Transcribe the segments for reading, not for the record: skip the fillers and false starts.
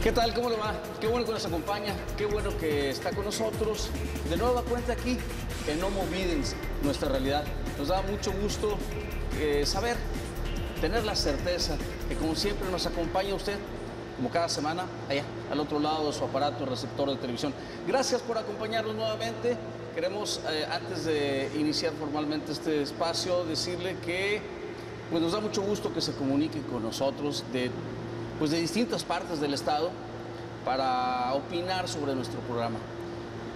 ¿Qué tal? ¿Cómo le va? Qué bueno que nos acompaña, qué bueno que está con nosotros. De nueva cuenta aquí en Homo Videns, nuestra realidad. Nos da mucho gusto saber, tener la certeza que como siempre nos acompaña usted, como cada semana, allá, al otro lado de su aparato receptor de televisión. Gracias por acompañarnos nuevamente. Queremos, antes de iniciar formalmente este espacio, decirle que pues, nos da mucho gusto que se comunique con nosotros de distintas partes del estado para opinar sobre nuestro programa,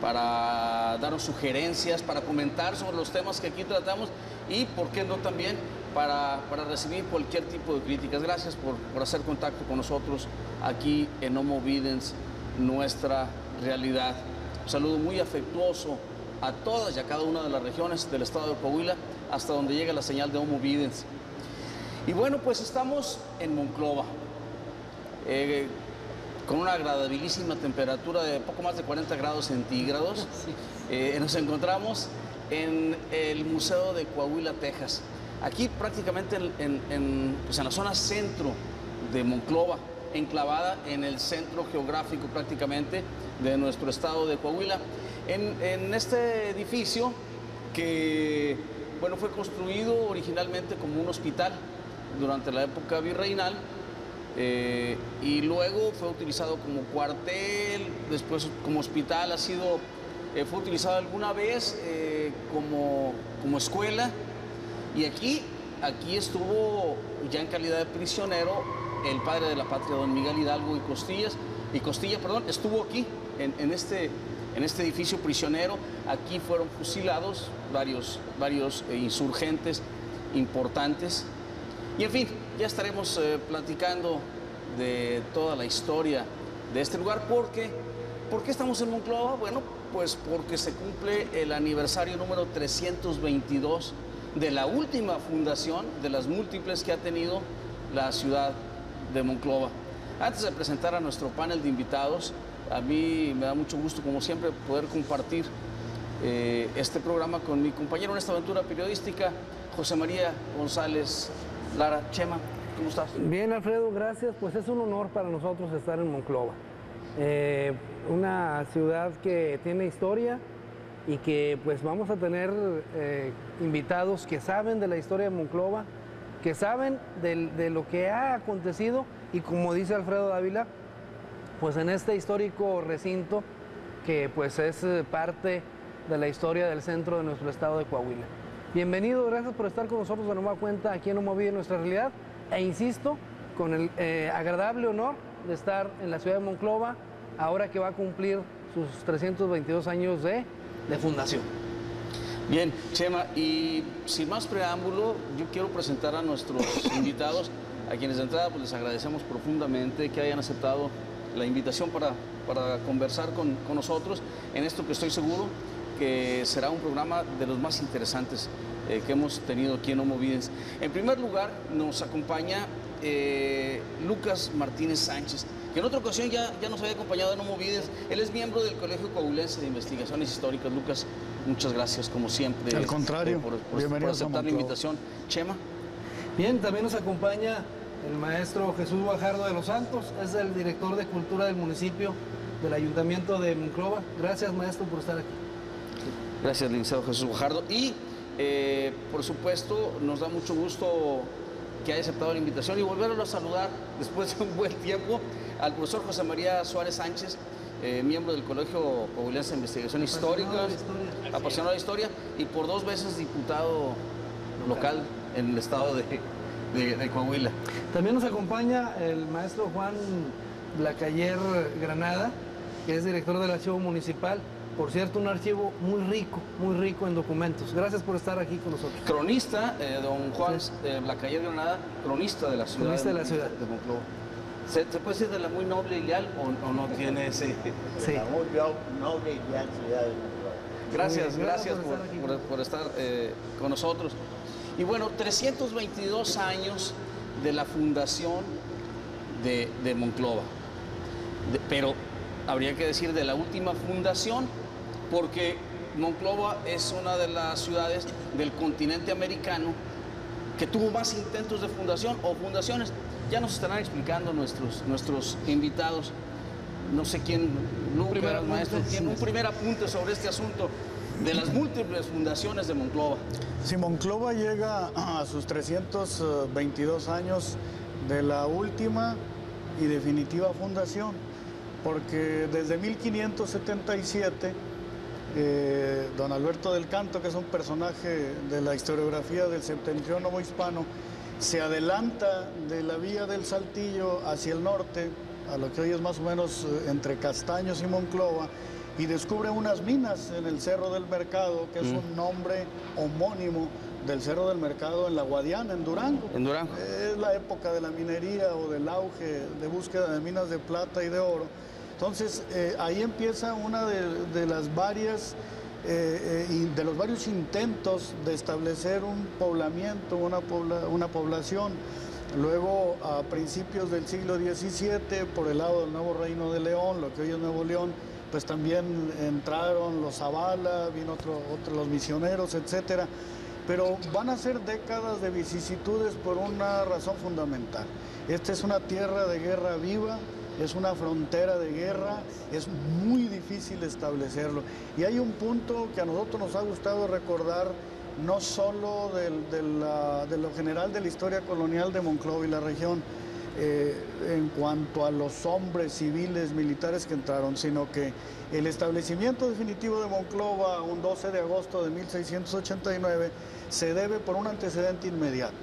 para darnos sugerencias, para comentar sobre los temas que aquí tratamos y, por qué no, también para recibir cualquier tipo de críticas. Gracias por hacer contacto con nosotros aquí en Homo Videns, nuestra realidad. Un saludo muy afectuoso a todas y a cada una de las regiones del estado de Coahuila, hasta donde llega la señal de Homo Videns. Y bueno, pues estamos en Monclova, con una agradabilísima temperatura de poco más de 40 grados centígrados. Sí. Nos encontramos en el Museo de Coahuila, Texas. Aquí prácticamente en la zona centro de Monclova, enclavada en el centro geográfico prácticamente de nuestro estado de Coahuila. En este edificio que, bueno, fue construido originalmente como un hospital durante la época virreinal, y luego fue utilizado como cuartel, después como hospital, fue utilizado alguna vez como escuela, y aquí estuvo ya en calidad de prisionero el padre de la patria, don Miguel Hidalgo y Costilla, estuvo aquí en este edificio prisionero. Aquí fueron fusilados varios insurgentes importantes. Y en fin, ya estaremos platicando de toda la historia de este lugar. ¿Por qué estamos en Monclova? Bueno, pues porque se cumple el aniversario número 322 de la última fundación de las múltiples que ha tenido la ciudad de Monclova. Antes de presentar a nuestro panel de invitados, a mí me da mucho gusto, como siempre, poder compartir este programa con mi compañero en esta aventura periodística, José María González Lara. Chema, ¿cómo estás? Bien, Alfredo, gracias. Pues es un honor para nosotros estar en Monclova. Una ciudad que tiene historia y que pues vamos a tener invitados que saben de la historia de Monclova, que saben de lo que ha acontecido y, como dice Alfredo Dávila, pues en este histórico recinto que pues es parte de la historia del centro de nuestro estado de Coahuila. Bienvenido, gracias por estar con nosotros de nueva cuenta aquí en Homo Videns, nuestra realidad, e insisto, con el agradable honor de estar en la ciudad de Monclova, ahora que va a cumplir sus 322 años de fundación. Bien, Chema, y sin más preámbulo, yo quiero presentar a nuestros invitados, a quienes de entrada pues les agradecemos profundamente que hayan aceptado la invitación para conversar con nosotros en esto que estoy seguro que será un programa de los más interesantes que hemos tenido aquí en Homo Videns. En primer lugar, nos acompaña Lucas Martínez Sánchez, que en otra ocasión ya nos había acompañado en Homo Videns. Él es miembro del Colegio Coahuilense de Investigaciones Históricas. Lucas, muchas gracias, como siempre. Al contrario, por aceptar la invitación. Chema. Bien, también nos acompaña el maestro Jesús Guajardo de los Santos, es el director de Cultura del municipio del Ayuntamiento de Monclova. Gracias, maestro, por estar aquí. Gracias, licenciado Jesús Guajardo. Y, por supuesto, nos da mucho gusto que haya aceptado la invitación y volverlo a saludar después de un buen tiempo al profesor José María Suárez Sánchez, miembro del Colegio Coahuilense de Investigaciones Históricas, apasionado de la historia y por 2 veces diputado local en el estado de Coahuila. También nos acompaña el maestro Juan Blacayer Granada, que es director del Archivo Municipal. Por cierto, un archivo muy rico en documentos. Gracias por estar aquí con nosotros. Cronista, don Juan Blacayer Granada, cronista de la ciudad. Cronista de la ciudad. De Monclova. ¿Se puede decir de la muy noble y leal o no tiene ese? Sí. La muy noble y leal ciudad de Monclova. Gracias por estar con nosotros. Y bueno, 322 años de la fundación de Monclova. Pero habría que decir de la última fundación, porque Monclova es una de las ciudades del continente americano que tuvo más intentos de fundación o fundaciones. Ya nos estarán explicando nuestros invitados. no sé quién, Lucas, maestro, tiene un primer apunte sobre este asunto de las múltiples fundaciones de Monclova. Sí, Monclova llega a sus 322 años de la última y definitiva fundación, porque desde 1577, don Alberto del Canto, que es un personaje de la historiografía del septentrión hispano, se adelanta de la vía del Saltillo hacia el norte, a lo que hoy es más o menos entre Castaños y Monclova, y descubre unas minas en el Cerro del Mercado, que es un nombre homónimo del Cerro del Mercado en la Guadiana, en Durango. En Durango. Es la época de la minería o del auge de búsqueda de minas de plata y de oro. Entonces, ahí empieza una de las varias, y de los varios intentos de establecer un poblamiento, una población. Luego, a principios del siglo XVII, por el lado del Nuevo Reino de León, lo que hoy es Nuevo León, pues también entraron los Zavala, vino los misioneros, etcétera. Pero van a ser décadas de vicisitudes por una razón fundamental. Esta es una tierra de guerra viva, es una frontera de guerra, es muy difícil establecerlo. Y hay un punto que a nosotros nos ha gustado recordar, no solo de lo general de la historia colonial de Monclova y la región, en cuanto a los hombres civiles, militares que entraron, sino que el establecimiento definitivo de Monclova, un 12 de agosto de 1689, se debe por un antecedente inmediato.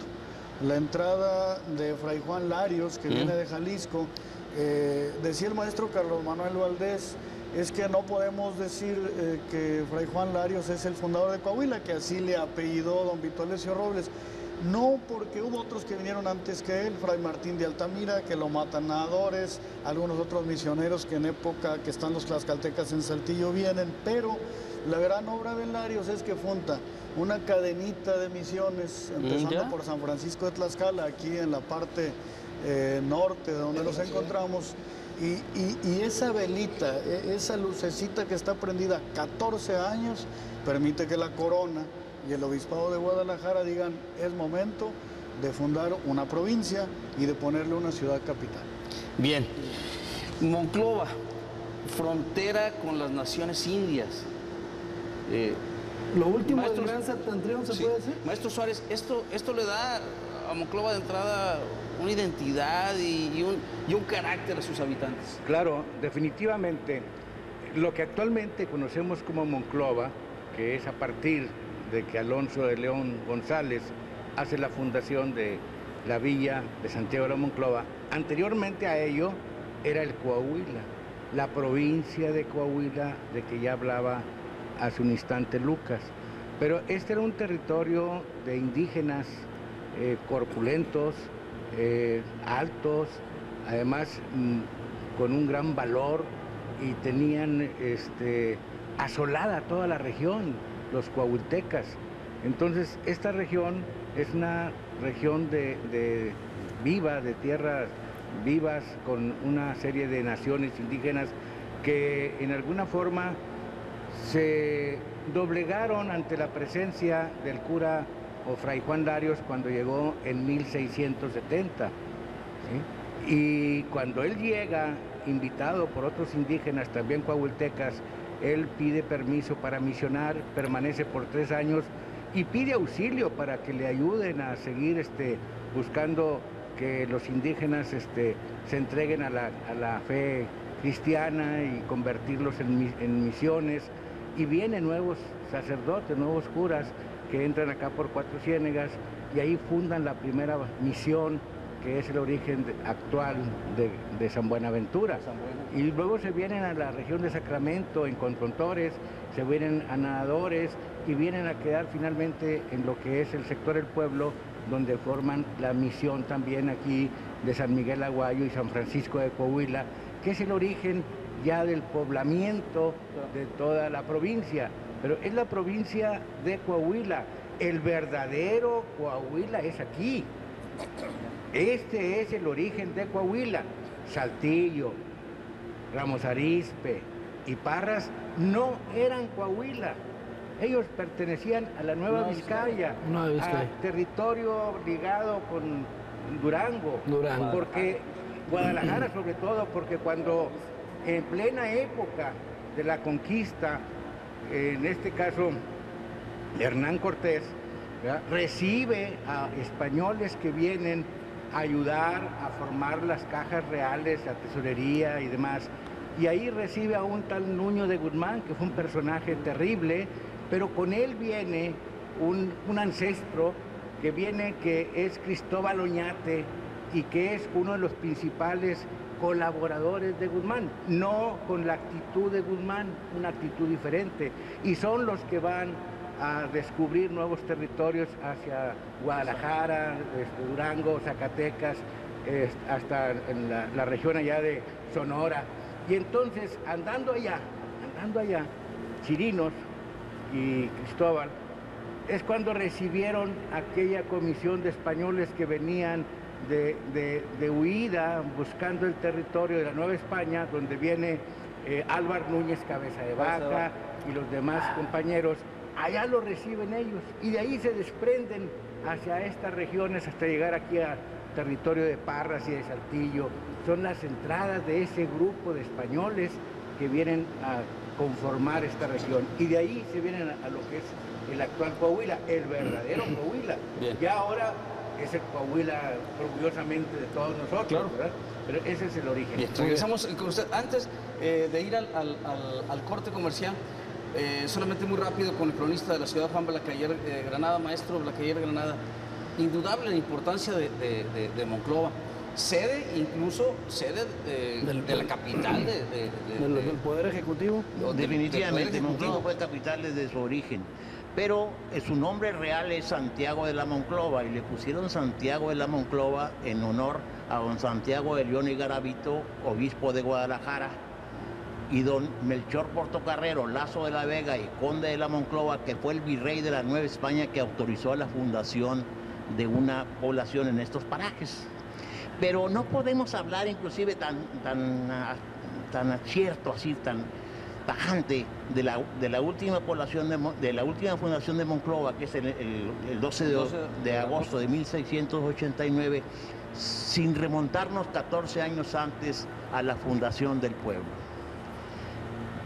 La entrada de Fray Juan Larios, que viene de Jalisco, decía el maestro Carlos Manuel Valdés, es que no podemos decir que Fray Juan Larios es el fundador de Coahuila, que así le apellidó don Vito Alessio Robles. No, porque hubo otros que vinieron antes que él, Fray Martín de Altamira, que lo matan nadadores, algunos otros misioneros que en época que están los tlaxcaltecas en Saltillo vienen, pero la gran obra de Larios es que funda una cadenita de misiones, empezando por San Francisco de Tlaxcala, aquí en la parte norte de donde nos encontramos, y esa velita, esa lucecita que está prendida 14 años, permite que la corona y el Obispado de Guadalajara digan, es momento de fundar una provincia y de ponerle una ciudad capital. Bien, Monclova, frontera con las naciones indias. Lo último Maestro, del Gran Septentrión, ¿se puede decir? Maestro Suárez, esto le da a Monclova de entrada una identidad y un carácter a sus habitantes. Claro, definitivamente. Lo que actualmente conocemos como Monclova, que es a partir de que Alonso de León González hace la fundación de la villa de Santiago de la Monclova, anteriormente a ello era el Coahuila, la provincia de Coahuila, de que ya hablaba hace un instante Lucas. Pero este era un territorio de indígenas corpulentos, altos, además con un gran valor, y tenían asolada toda la región, los coahuiltecas. Entonces, esta región es una región viva, de tierras vivas, con una serie de naciones indígenas que en alguna forma se doblegaron ante la presencia del cura o Fray Juan Larios cuando llegó en 1670. ¿Sí? Y cuando él llega, invitado por otros indígenas, también coahuiltecas, él pide permiso para misionar, permanece por 3 años y pide auxilio para que le ayuden a seguir buscando que los indígenas se entreguen a la fe cristiana y convertirlos en misiones. Y vienen nuevos sacerdotes, nuevos curas que entran acá por Cuatro Ciénegas y ahí fundan la primera misión, que es el origen actual de San Buenaventura. Y luego se vienen a la región de Sacramento en constructores, se vienen a nadadores y vienen a quedar finalmente en lo que es el sector del pueblo, donde forman la misión también aquí de San Miguel Aguayo y San Francisco de Coahuila, que es el origen ya del poblamiento de toda la provincia. Pero es la provincia de Coahuila, el verdadero Coahuila es aquí. Este es el origen de Coahuila. Saltillo, Ramos Arizpe y Parras no eran Coahuila. Ellos pertenecían a la Nueva Vizcaya, a territorio ligado con Durango. Porque Guadalajara sobre todo, porque cuando en plena época de la conquista, en este caso Hernán Cortés, ¿verdad?, recibe a españoles que vienen a ayudar a formar las cajas reales, la tesorería y demás. Y ahí recibe a un tal Nuño de Guzmán, que fue un personaje terrible, pero con él viene un ancestro que es Cristóbal Oñate, y que es uno de los principales colaboradores de Guzmán, no con la actitud de Guzmán, una actitud diferente, y son los que van a descubrir nuevos territorios hacia Guadalajara, Durango, Zacatecas, hasta en la región allá de Sonora. Y entonces, andando allá, Chirinos y Cristóbal, es cuando recibieron aquella comisión de españoles que venían de huida, buscando el territorio de la Nueva España, donde viene Álvar Núñez Cabeza de Vaca y los demás compañeros. Allá lo reciben ellos, y de ahí se desprenden hacia estas regiones hasta llegar aquí a territorio de Parras y de Saltillo. Son las entradas de ese grupo de españoles que vienen a conformar esta región, y de ahí se vienen a lo que es el actual Coahuila, el verdadero Coahuila. Bien. Ya ahora es el Coahuila orgullosamente de todos nosotros, claro, ¿verdad? Pero ese es el origen. Bien, regresamos con usted. Antes de ir al corte comercial, solamente muy rápido con el cronista de la ciudad, Juan Blacayer Granada, maestro Blacayer Granada. Indudable la importancia de Monclova. Incluso sede de la capital del Poder Ejecutivo. Definitivamente, Monclova fue capital desde su origen, pero su nombre real es Santiago de la Monclova, y le pusieron Santiago de la Monclova en honor a don Santiago de León y Garavito, obispo de Guadalajara, y don Melchor Portocarrero Lazo de la Vega y conde de la Monclova, que fue el virrey de la Nueva España que autorizó la fundación de una población en estos parajes. Pero no podemos hablar inclusive tan cierto, así, tan tajante de la última población de la última fundación de Monclova, que es el 12 de agosto de 1689, sin remontarnos 14 años antes a la fundación del pueblo.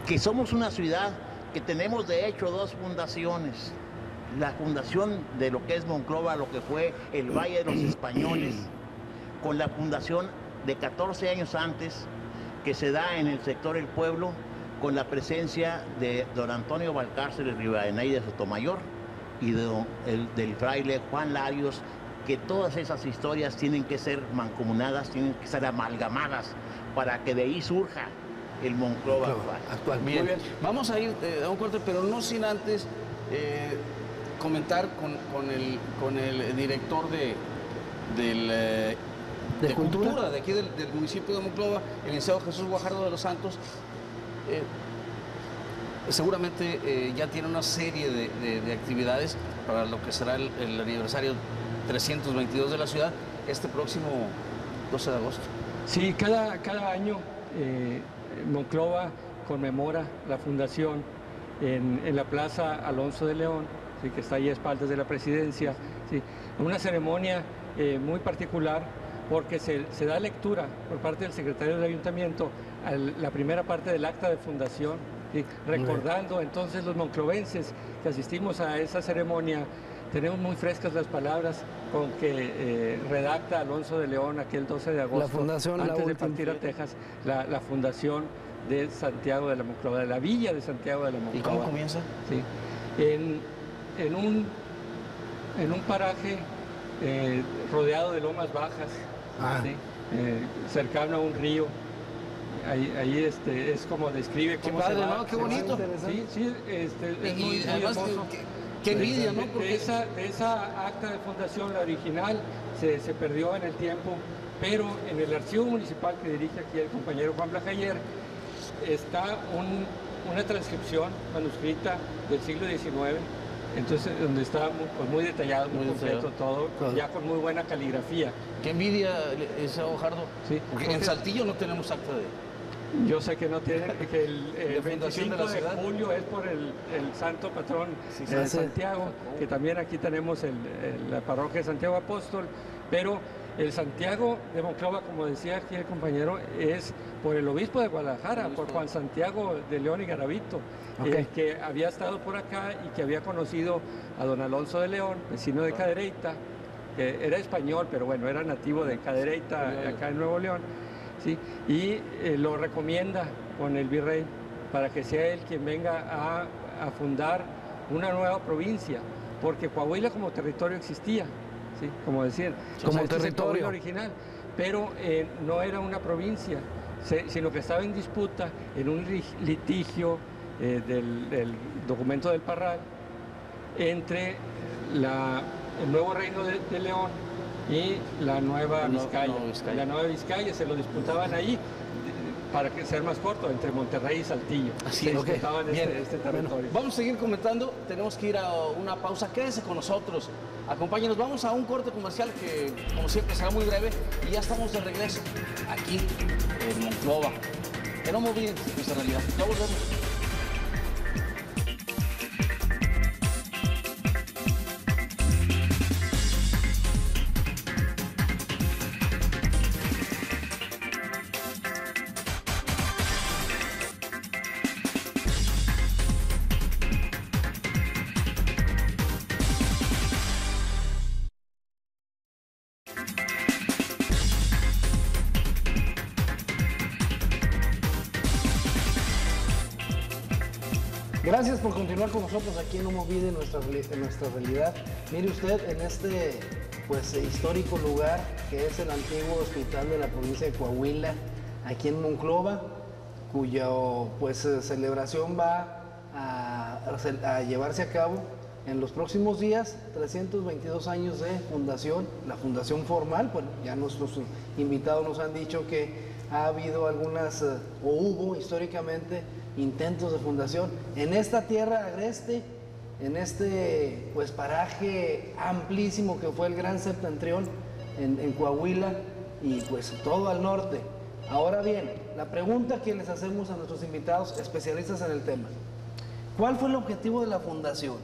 Que somos una ciudad que tenemos de hecho dos fundaciones: la fundación de lo que es Monclova, lo que fue el Valle de los Españoles, con la fundación de 14 años antes, que se da en el sector El Pueblo, con la presencia de don Antonio Valcárcel y Rivadeneyra Sotomayor y del fraile Juan Larios, que todas esas historias tienen que ser mancomunadas, tienen que ser amalgamadas, para que de ahí surja el Monclova actual. Bien. Muy bien. Vamos a ir a un corte, pero no sin antes comentar con el director de cultura de aquí del municipio de Monclova, el licenciado Jesús Guajardo de los Santos. Seguramente ya tiene una serie de actividades para lo que será el aniversario 322 de la ciudad, este próximo 12 de agosto. Sí, cada año Monclova conmemora la fundación en la Plaza Alonso de León, ¿sí?, que está ahí a espaldas de la presidencia. ¿Sí? Una ceremonia muy particular, porque se da lectura por parte del secretario del ayuntamiento a la primera parte del acta de fundación, ¿sí?, recordando entonces los monclovenses que asistimos a esa ceremonia. Tenemos muy frescas las palabras con que redacta Alonso de León aquel 12 de agosto, la fundación, antes de partir a Texas, la fundación de Santiago de la Monclova, de la villa de Santiago de la Monclova. ¿Y cómo comienza? Sí, en un paraje rodeado de lomas bajas, ¿sí?, cercano a un río. Ahí es como describe cómo qué padre, se va, ¿no? Qué bonito. Sí, es muy además, hermoso. Qué envidia, ¿no? Porque de esa acta de fundación, la original, se perdió en el tiempo, pero en el archivo municipal que dirige aquí el compañero Juan Blacayer está una transcripción manuscrita del siglo XIX, entonces donde está muy detallado, muy completo todo, ya con muy buena caligrafía. Qué envidia, ese Guajardo. Sí, porque en Saltillo no tenemos acta de... Yo sé que no tienen, que el 25 de julio es por el santo patrón de Santiago, que también aquí tenemos la parroquia de Santiago Apóstol, pero El Santiago de Monclova, como decía aquí el compañero, es por el obispo de Guadalajara, por Juan Santiago de León y Garavito, que había estado por acá y que había conocido a don Alonso de León, vecino de Cadereyta, que era español, pero bueno, era nativo de Cadereyta, acá en Nuevo León, ¿sí? Y lo recomienda con el virrey para que sea él quien venga a fundar una nueva provincia, porque Coahuila como territorio existía. Sí, como decían, como este territorio es el original, pero no era una provincia, sino que estaba en disputa en un litigio del documento del Parral entre el nuevo reino de León y la nueva Vizcaya. La nueva Vizcaya se lo disputaban ahí, para que sea más corto, entre Monterrey y Saltillo. Así se es, disputaban este territorio. Vamos a seguir comentando, tenemos que ir a una pausa, quédense con nosotros, acompáñenos, vamos a un corte comercial que como siempre será muy breve y ya estamos de regreso aquí en Monclova. Que no me olviden nuestra realidad, ya volvemos. Gracias por continuar con nosotros aquí en No Me Olvide nuestra realidad. Mire usted, en este pues histórico lugar que es el antiguo hospital de la provincia de Coahuila, aquí en Monclova, cuya pues celebración va a llevarse a cabo en los próximos días, 322 años de fundación, la fundación formal. Bueno, ya nuestros invitados nos han dicho que ha habido algunas, o hubo históricamente, intentos de fundación en esta tierra agreste, en este pues paraje amplísimo que fue el Gran Septentrión en Coahuila y pues todo al norte. Ahora bien, la pregunta que les hacemos a nuestros invitados especialistas en el tema: ¿cuál fue el objetivo de la fundación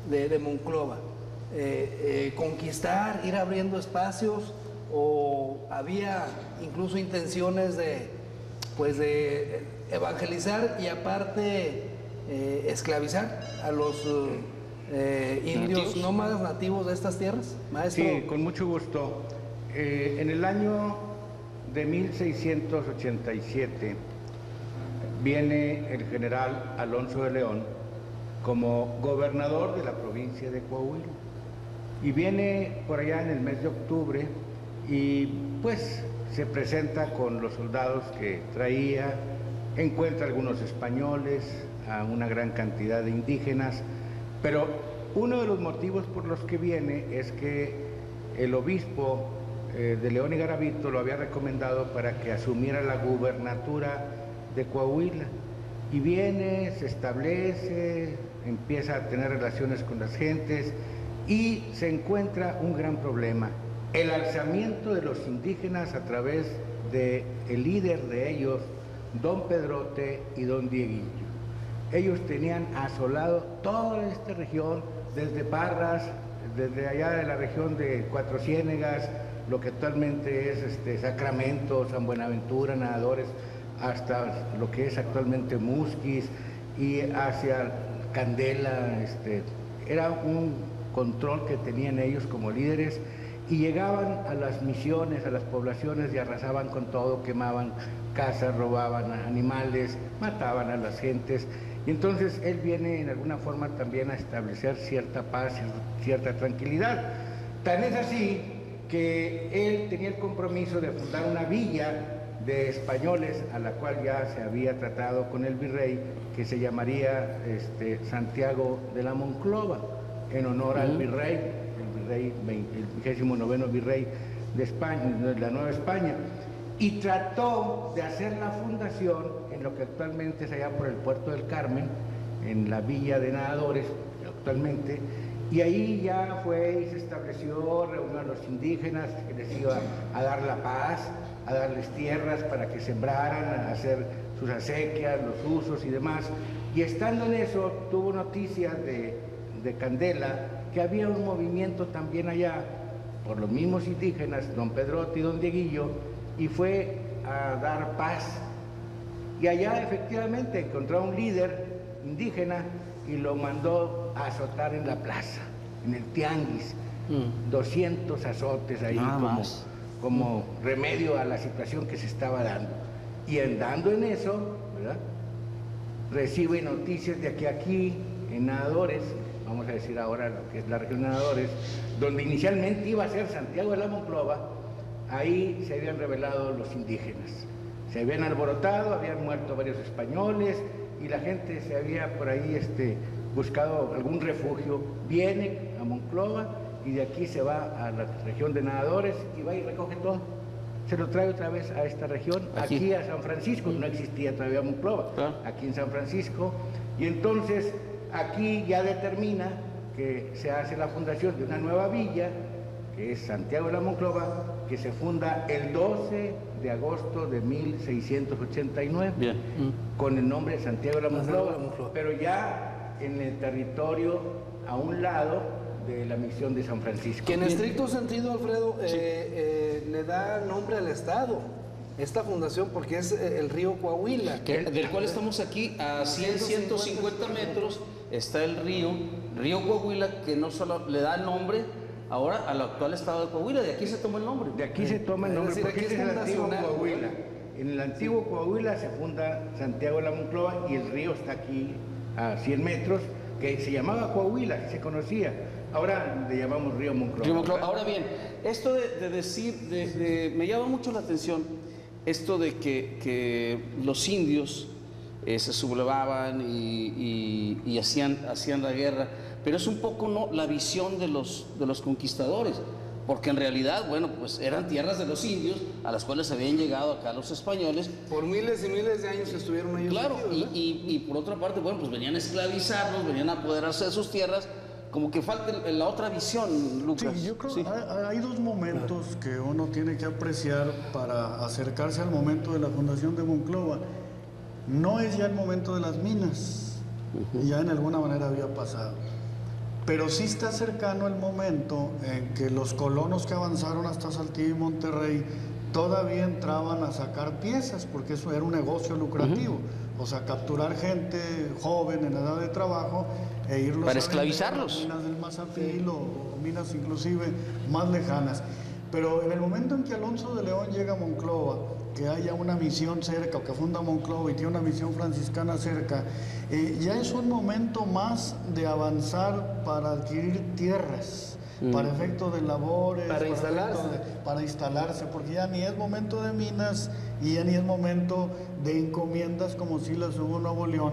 de Monclova? ¿Conquistar, ir abriendo espacios, o había incluso intenciones de evangelizar y aparte esclavizar a los indios nómadas nativos de estas tierras? Maestro. Sí, con mucho gusto. En el año de 1687 viene el general Alonso de León como gobernador de la provincia de Coahuila, y viene por allá en el mes de octubre y pues se presenta con los soldados que traía, encuentra algunos españoles, a una gran cantidad de indígenas, pero uno de los motivos por los que viene es que el obispo de León y Garavito lo había recomendado para que asumiera la gubernatura de Coahuila, y viene, se establece, empieza a tener relaciones con las gentes y se encuentra un gran problema: el alzamiento de los indígenas a través del líder de ellos, don Pedrote y don Dieguillo. Ellos tenían asolado toda esta región, desde Parras, desde allá de la región de Cuatro Ciénegas, lo que actualmente es Sacramento, San Buenaventura, Nadadores, hasta lo que es actualmente Musquis y hacia Candela. Era un control que tenían ellos como líderes, y llegaban a las misiones, a las poblaciones, y arrasaban con todo, quemaban casas, robaban animales, mataban a las gentes. Y entonces él viene en alguna forma también a establecer cierta paz, cierta tranquilidad. Tan es así que él tenía el compromiso de fundar una villa de españoles, a la cual ya se había tratado con el virrey, que se llamaría Santiago de la Monclova, en honor al virrey, el 29º virrey de España, de la Nueva España, y trató de hacer la fundación en lo que actualmente es allá por el Puerto del Carmen, en la villa de Nadadores actualmente, y ahí ya fue y se estableció, reunió a los indígenas, que les iba a dar la paz, a darles tierras para que sembraran, a hacer sus acequias, los usos y demás. Y estando en eso, tuvo noticias de Candela, que había un movimiento también allá por los mismos indígenas, don Pedrote y don Dieguillo, y fue a dar paz. Y allá efectivamente encontró a un líder indígena y lo mandó a azotar en la plaza, en el tianguis. 200 azotes ahí como remedio a la situación que se estaba dando. Y andando en eso, ¿verdad?, recibe noticias de que aquí, en Nadadores, vamos a decir ahora lo que es la región de Nadadores, donde inicialmente iba a ser Santiago de la Monclova, ahí se habían rebelado los indígenas. Se habían alborotado, habían muerto varios españoles y la gente se había por ahí buscado algún refugio. Viene a Monclova y de aquí se va a la región de Nadadores y va y recoge todo. Se lo trae otra vez a esta región, aquí a San Francisco. No existía todavía Monclova, aquí en San Francisco. Y entonces aquí ya determina que se hace la fundación de una nueva villa, que es Santiago de la Monclova, que se funda el 12 de agosto de 1689, con el nombre de Santiago de la Monclova, pero ya en el territorio a un lado de la misión de San Francisco. Que en estricto sentido, Alfredo, le da nombre al estado, esta fundación, porque es el río Coahuila. Del cual estamos aquí a 150 metros, está el río Coahuila, que no solo le da nombre ahora al actual estado de Coahuila, de aquí se toma el nombre. De aquí se toma el nombre, porque este es el antiguo Coahuila. En el antiguo Coahuila se funda Santiago de la Monclova y el río está aquí a 100 metros, que se llamaba Coahuila, se conocía. Ahora le llamamos río Monclova. Ahora bien, esto de decir, me llama mucho la atención esto de que los indios se sublevaban y hacían la guerra, pero es un poco no la visión de los conquistadores, porque en realidad, bueno, pues eran tierras de los indios a las cuales habían llegado acá los españoles. Por miles y miles de años estuvieron ellos. Claro, metidos, y por otra parte, bueno, pues venían a esclavizarlos, venían a apoderarse de sus tierras. Como que falta la otra visión, Lucas. Sí, yo creo que hay dos momentos que uno tiene que apreciar para acercarse al momento de la fundación de Monclova. No es ya el momento de las minas, ya en alguna manera había pasado, pero sí está cercano el momento en que los colonos que avanzaron hasta Saltillo y Monterrey todavía entraban a sacar piezas, porque eso era un negocio lucrativo. O sea, capturar gente joven en edad de trabajo e irlos para a esclavizarlos. Minas del Mazapil o minas inclusive más lejanas. Pero en el momento en que Alonso de León llega a Monclova, que haya una misión cerca, o que funda Monclova y tiene una misión franciscana cerca, ya es un momento más de avanzar para adquirir tierras, para efectos de labores, para instalarse, porque ya ni es momento de minas y ya ni es momento de encomiendas como sí las hubo en Nuevo León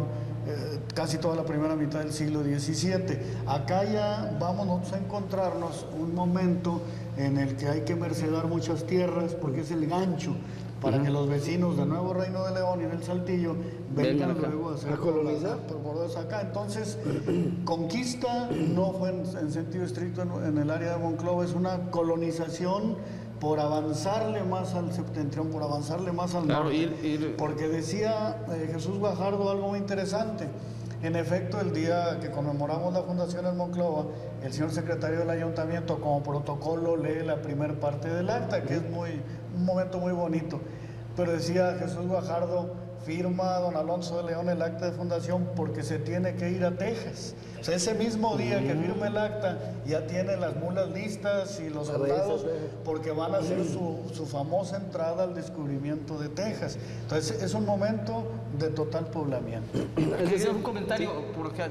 casi toda la primera mitad del siglo XVII. Acá ya vamos nosotros a encontrarnos un momento en el que hay que mercedar muchas tierras, porque es el gancho para que los vecinos del Nuevo Reino de León y del Saltillo vengan luego a hacer colonizar por acá. Entonces, conquista no fue en sentido estricto en el área de Monclova, es una colonización por avanzarle más al septentrión, por avanzarle más al norte. Porque decía Jesús Guajardo algo muy interesante. En efecto, el día que conmemoramos la fundación en Monclova, el señor secretario del ayuntamiento, como protocolo, lee la primera parte del acta, que es un momento muy bonito. Pero decía Jesús Guajardo, firma don Alonso de León el acta de fundación porque se tiene que ir a Texas. O sea, ese mismo día que firma el acta, ya tiene las mulas listas y los soldados, porque van a hacer su famosa entrada al descubrimiento de Texas. Entonces, es un momento de total poblamiento. Un comentario por acá.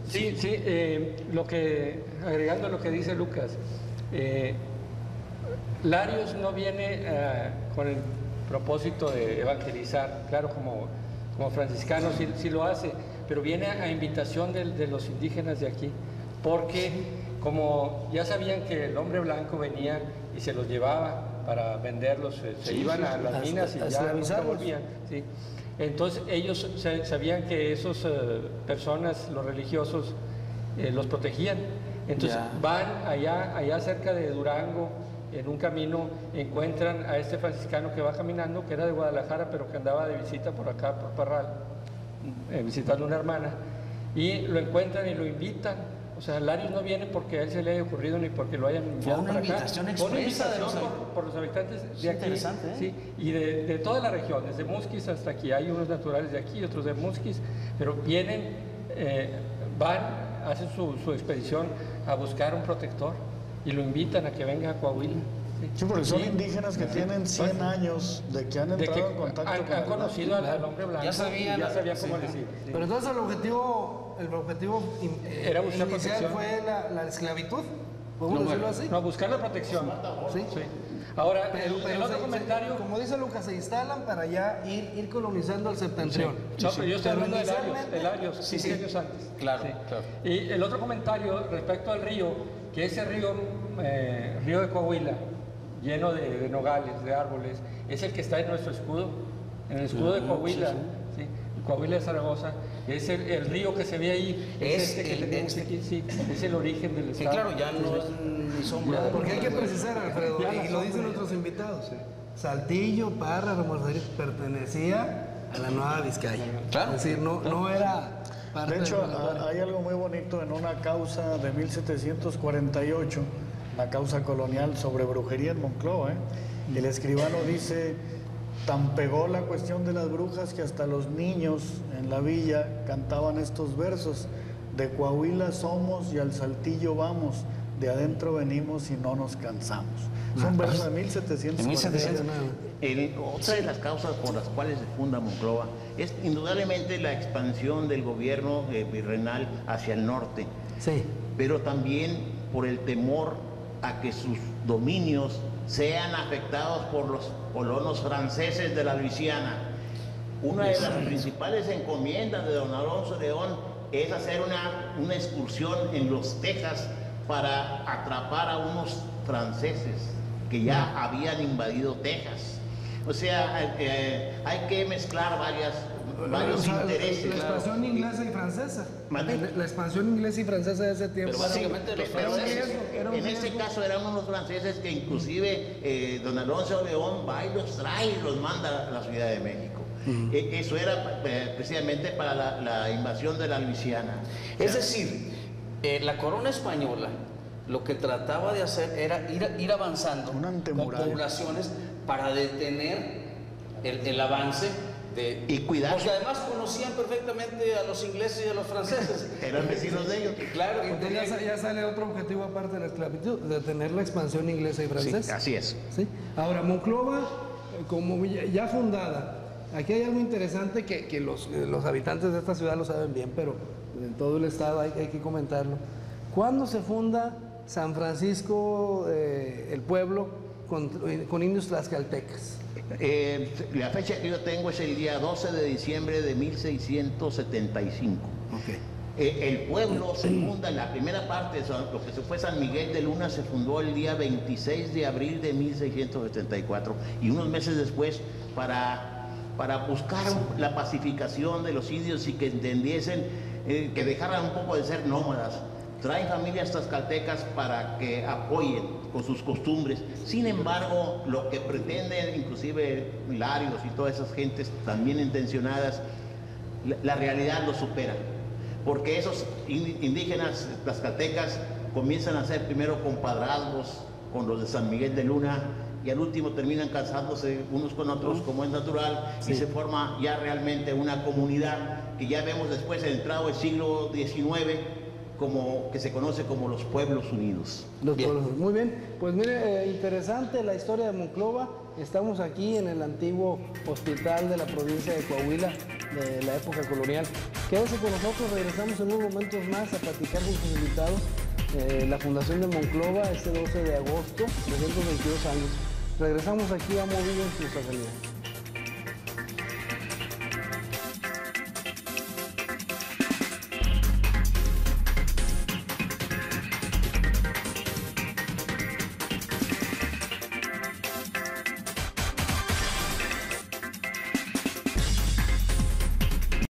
Sí, agregando lo que dice Lucas, Larios no viene con el propósito de evangelizar, claro, como franciscano sí lo hace, pero viene a invitación de los indígenas de aquí, porque como ya sabían que el hombre blanco venía y se los llevaba para venderlos, se iban a las minas y ya nunca volvían. ¿Sí? Entonces ellos sabían que esas personas, los religiosos, los protegían. Entonces van allá cerca de Durango, en un camino encuentran a este franciscano que va caminando, que era de Guadalajara, pero que andaba de visita por acá, por Parral, visitando a una hermana, y lo encuentran y lo invitan O sea, Larios no viene porque a él se le haya ocurrido ni porque lo hayan enviado para acá. Invitación expresa. Fue una invitación por los habitantes de aquí. Interesante, ¿eh? Sí, y de toda la región, desde Musquis hasta aquí. Hay unos naturales de aquí, otros de Musquis, pero vienen, van, hacen su expedición a buscar un protector y lo invitan a que venga a Coahuila. Sí, porque son indígenas que tienen 100 años de que han entrado en contacto han conocido al hombre blanco. Ya sabían cómo decir. Sí. Pero entonces el objetivo Era buscar inicial protección. fue la esclavitud, ¿podemos decirlo así? No, buscar la protección. Sí. Sí. Ahora, Pero el otro comentario... como dice Lucas, se instalan para ya ir colonizando el septentrión. No, pero yo estoy hablando de inicialmente- Larios, 15 años antes. Claro, Sí. claro. Y el otro comentario respecto al río, que ese río, río de Coahuila, lleno de nogales, de árboles, es el que está en nuestro escudo, en el escudo de Coahuila. ¿Sí? Coahuila de Zaragoza, es el río que se ve ahí, es este que tenemos aquí, sí, es el origen del Sí, estado. claro, ya no es ni sombra. de- Porque hay que precisar, Alfredo, Ya y lo dicen nuestros invitados, Saltillo, Parra, Remolzarí, pertenecía a la Nueva Vizcaya. Claro. Es decir, no era parte De hecho, la hay algo muy bonito en una causa de 1748, la causa colonial sobre brujería en Monclova. El escribano dice, tan pegó la cuestión de las brujas que hasta los niños en la villa cantaban estos versos: de Coahuila somos y al Saltillo vamos, de adentro venimos y no nos cansamos. Son versos de 1748. Otra de las causas por las cuales se funda Monclova es indudablemente la expansión del gobierno virreinal hacia el norte, Sí. pero también por el temor a que sus dominios sean afectados por los colonos franceses de la Luisiana. Una de las principales encomiendas de don Alonso León es hacer una excursión en los Texas para atrapar a unos franceses que ya habían invadido Texas. O sea, hay que mezclar varios intereses. La expansión inglesa y francesa. ¿Mande? La expansión inglesa y francesa de ese tiempo. Pero básicamente los Pero franceses. en este caso eran unos franceses que inclusive don Alonso León va y los trae y los manda a la Ciudad de México. Eso era precisamente para la invasión de la Luisiana. Es decir, la corona española lo que trataba de hacer era ir avanzando Una con antemuralla. poblaciones para detener el avance de... Y cuidar. Porque además conocían perfectamente a los ingleses y a los franceses. Eran vecinos de ellos. Claro, y Entonces tenían- ya sale otro objetivo aparte de la esclavitud, detener la expansión inglesa y Sí, francesa. así es. ¿Sí? Ahora, Monclova, como ya fundada, aquí hay algo interesante que los habitantes de esta ciudad lo saben bien, pero en todo el estado hay que comentarlo. ¿Cuándo se funda San Francisco, el pueblo, con indios tlaxcaltecas? La fecha que yo tengo es el día 12 de diciembre de 1675. El pueblo se funda, la primera parte, lo que se fue San Miguel de Luna, se fundó el día 26 de abril de 1674. Y unos meses después, para buscar la pacificación de los indios y que entendiesen, que dejaran un poco de ser nómadas, traen familias tlaxcaltecas para que apoyen con sus costumbres. Sin embargo, lo que pretenden, inclusive Larios y todas esas gentes también intencionadas, la realidad lo supera. Porque esos indígenas tlaxcaltecas comienzan a hacer primero compadrazgos con los de San Miguel de Luna y al último terminan casándose unos con otros, como es natural, y se forma ya realmente una comunidad que ya vemos después, entrado el siglo XIX, como que se conoce como los Pueblos Unidos. Muy bien, pues mire, interesante la historia de Monclova. Estamos aquí en el antiguo hospital de la provincia de Coahuila de la época colonial. Quédese con nosotros, regresamos en unos momentos más a platicar con sus invitados. La fundación de Monclova este 12 de agosto, 322 años. Regresamos aquí a Movido en Cruz Avenida.